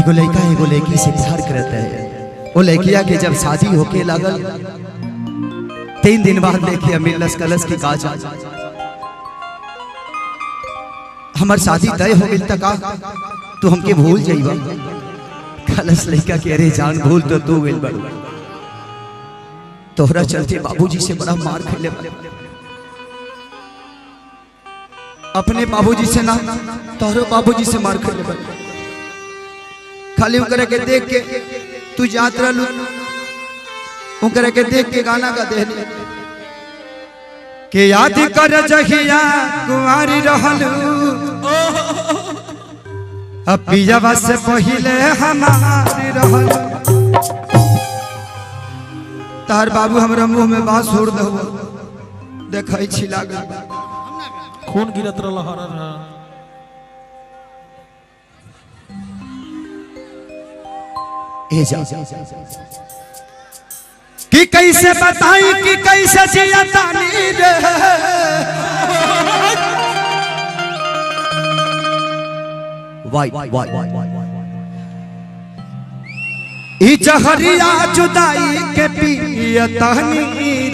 एगो लड़का एगो लड़की से प्यार करता है। वो लड़किया के जब शादी होके लगल 3 दिन बाद लेके मिलस कलश की काज हमार शादी तय हो गई तक तू हमके भूल जाइबा। कलश लड़का के अरे जान भूल तो तू गइल बड़ तोहरा चलते बाबूजी से बड़ा मार खेले अपने बाबूजी से ना तोहरो बाबूजी से मार खेले बड़ खाली उनकरे के देख के तू जात रहलू उनकरे के देख के गाना गा दे के याद कर जहिया कुंवारी रहलू अब पियावा से पहिले हमारी रहलू। तार बाबू हमरा मुंह में बांस छोड़ दो देखै छी लागल खून गिरत रहल ए जा कि कैसे बताई कि कैसे जिया तानी रे वाई ई जहरिया जुदाई के पिया तानी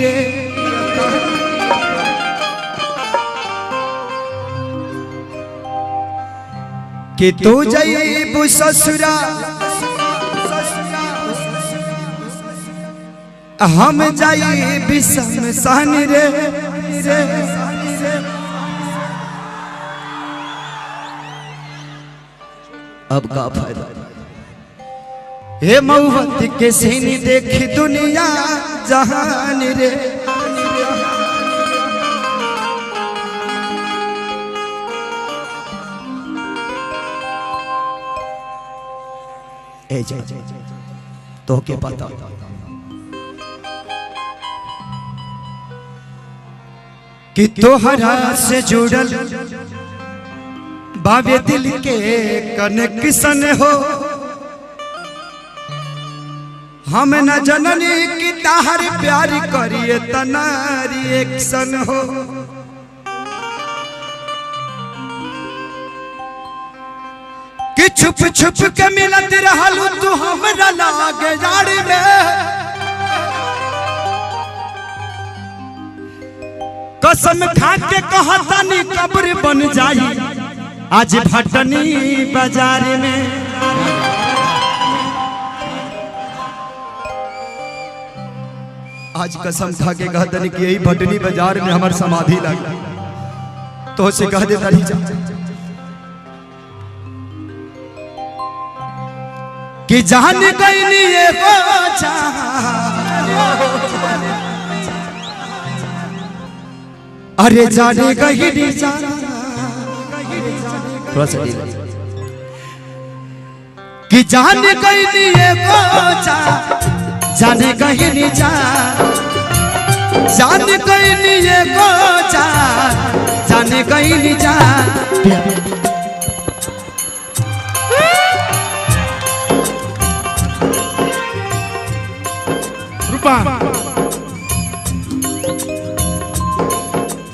रे कि तू जइबू ससुरा हम जाई बिशमशान रे अब का फायदा हे मऊवत के सीनी देखी दुनिया जहान रे ए जा तो के पता कि तोहरा से जुड़ल बाबे दिल के कनेक्शन हो हम न जननी की ताहर प्यार करिए तना रिएक्शन हो कि छुप छुप के मिलत रहलू तू हमरा लागे जाड़ी में कसम खा के कहतानी कब्र बन जाई आज भटनी बाजार में। आज कसम खा के कहतानी कि यही भटनी बाजार में हमार समाधि लगी तो से कह देता नहीं जा कि जान गईनी एगो अरे जाने गईनी थोड़ा सा कि जान गईनी एगो जाने गईनी जान गईनी एगो जाने गईनी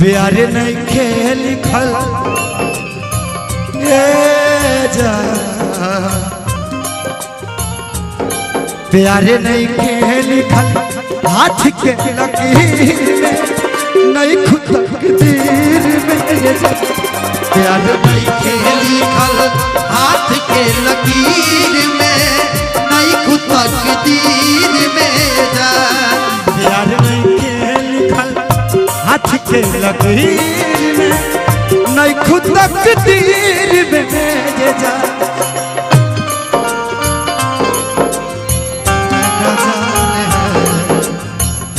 प्यार नहीं खेल खल जा प्यार नहीं खेल खल हाथ के लकीर में नहीं खुद तकदीर में प्यार नहीं खेल खल हाथ के लकीर में नहीं खुद तकदीर में जा प्यार नहीं खेल खल हाथ के लकीर में नहीं खुद तकदीर में जा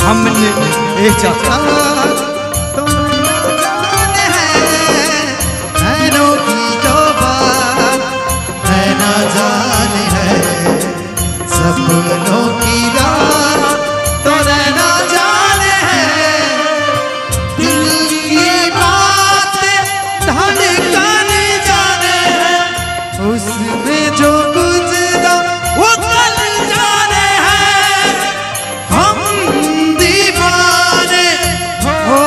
हमने एक सपनों की रात तो रहना जाने है दिल की बात धड़कन जाने है उसमें जो गुजरा वो कल जाने है हम दीवाने हो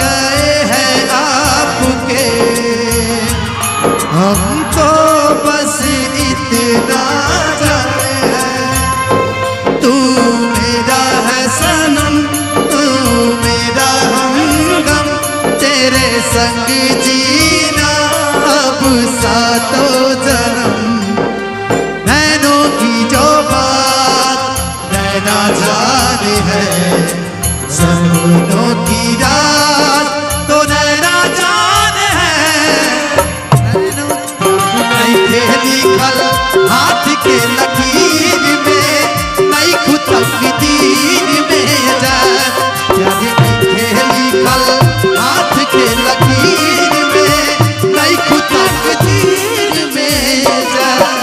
गए हैं आपके हमको बस इतना लिखल हाथ के लकीर में नहीं खुद तकदीर में जान प्यार लिखे लिखल हाथ के लकीर में नहीं खुद तकदीर में जान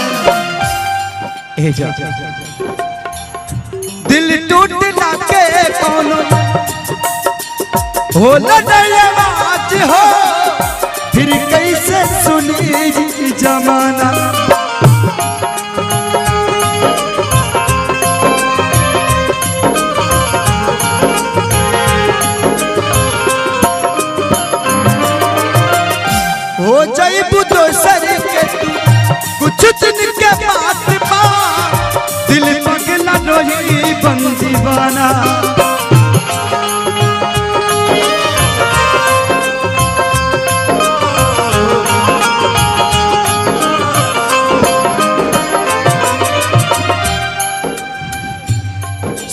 दिल टूटला के कौन हो आवाज हो फिर कैसे सुनी जमाना हो जाइबू दोसर के तू कुछ दिन के बाद पा दिल पगला रोही बन दीवाना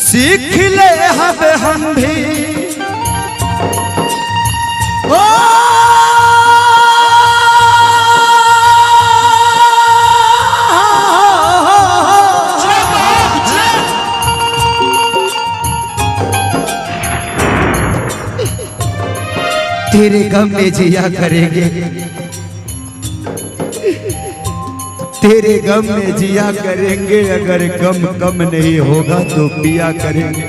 सीख ले हम भी ओ तेरे गम में जिया करेंगे तेरे गम में जिया करेंगे अगर गम कम नहीं होगा तो पिया करेंगे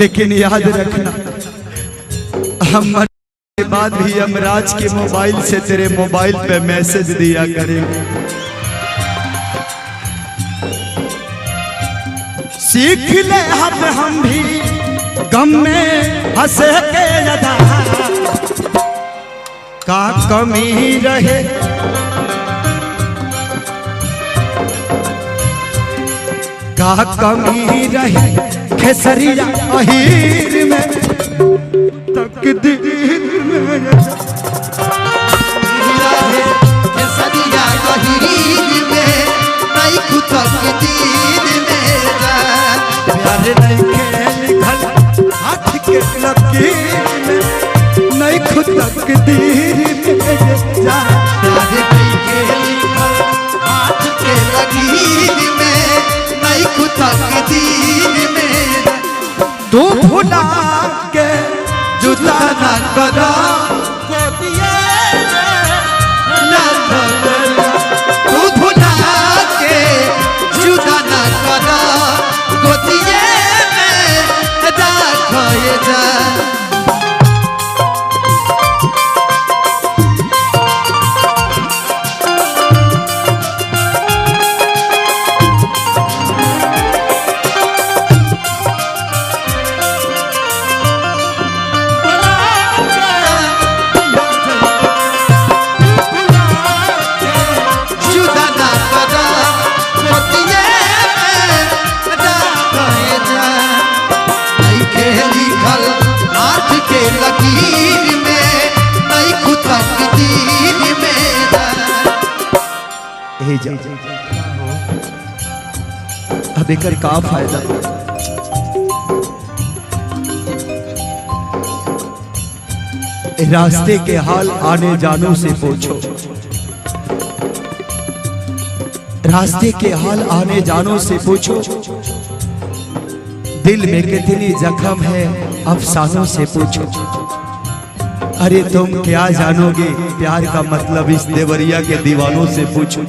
लेकिन याद रखना हम मरने के बाद भी यमराज के मोबाइल से तेरे मोबाइल पे मैसेज दिया करेंगे सीख ले हम भी गम में हंसे के अदा का कमी रहे का कमी रहे खेसरिया अहीर में तकदीर में खेसरिया अहीर में नहीं खुद तकदीर में जान प्यार नहीं के लिखल हाथ के लकीर में नहीं खुद तकदीर में जा प्यार नहीं के लिखल हाथ के लकीर में नहीं खुद तकदीर में तू भुला के जुदा ना करा तू भुला के जुदा ना करा गोदिए में राखे जा अब एकर का फायदा रास्ते के हाल आने जानो से पूछो रास्ते के हाल आने जानो से पूछो दिल में कितनी जख्म है अफसानों से पूछो अरे तुम क्या जानोगे प्यार का मतलब इस देवरिया के दीवानों से पूछो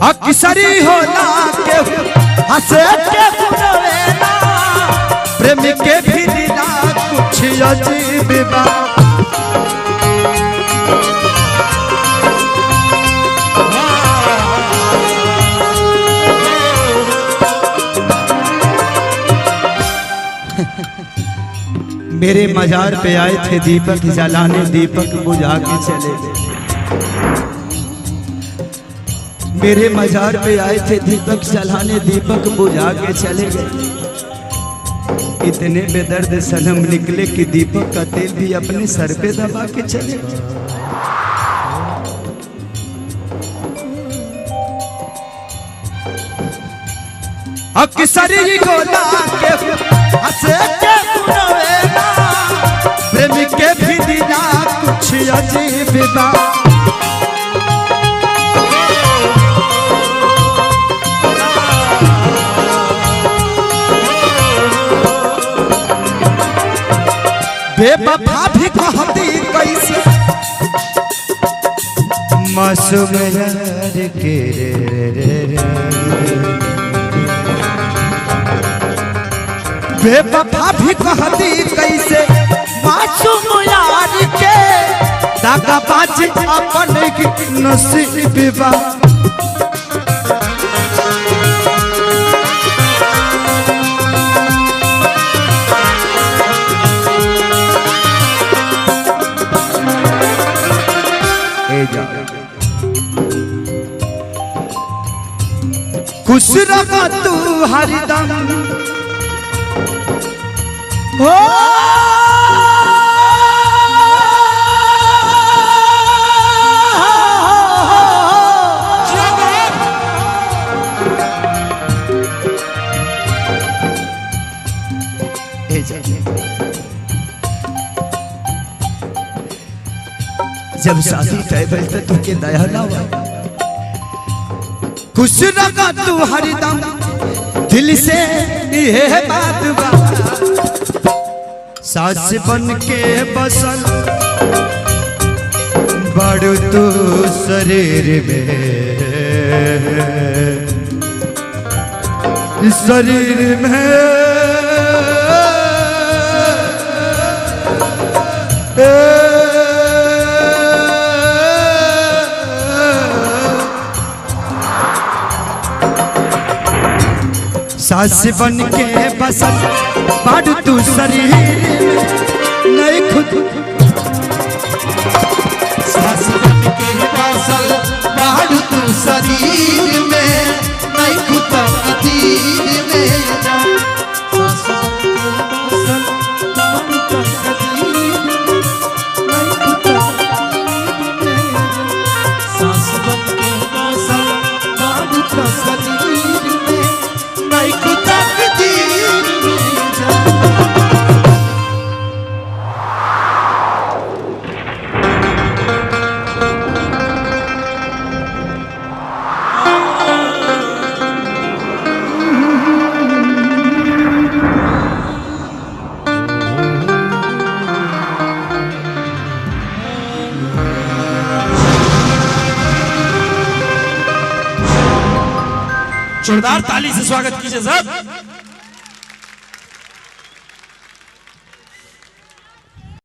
अक्सरी होला के हंसे के फुलवेला प्रेम के भी दिला कुछ अजीब बा मेरे मजार पे आए थे दीपक जलाने दीपक बुझा के चले गए मेरे मजार पे आए थे दीपक जलाने दीपक बुझा के चले गए इतने बेदर्द सनम निकले कि दीपक का तेल भी अपने सर पे दबा के चले गए अक्सरी गोला के हंसे के प्रेम के भी अजीब बा बेवफा भी कहती कैसे मासूम यार के रे बेवफा भी कहती कैसे मासूम यार के दागा बाज अपन की नसीब बा खुश रहा तू हरदम हो जब शादी तय भइल त तुके दया ना हुआ खुश रहा तू हरदम दिल से ये बात बा सास बन के बसल बड़ तू शरीर में सास बन के बसल बड़ तू शरीर नहीं खुद सास बन के बसल बड़ तू शरीर में नहीं खुद तकदीर में जा सास बन के बसल बड़ तू शरीर में नहीं खुद तकदीर में जा सास बन के बसल बड़ तू शरीर में नहीं खुद तकदीर में जा जोरदार ताली से स्वागत कीजिए सर।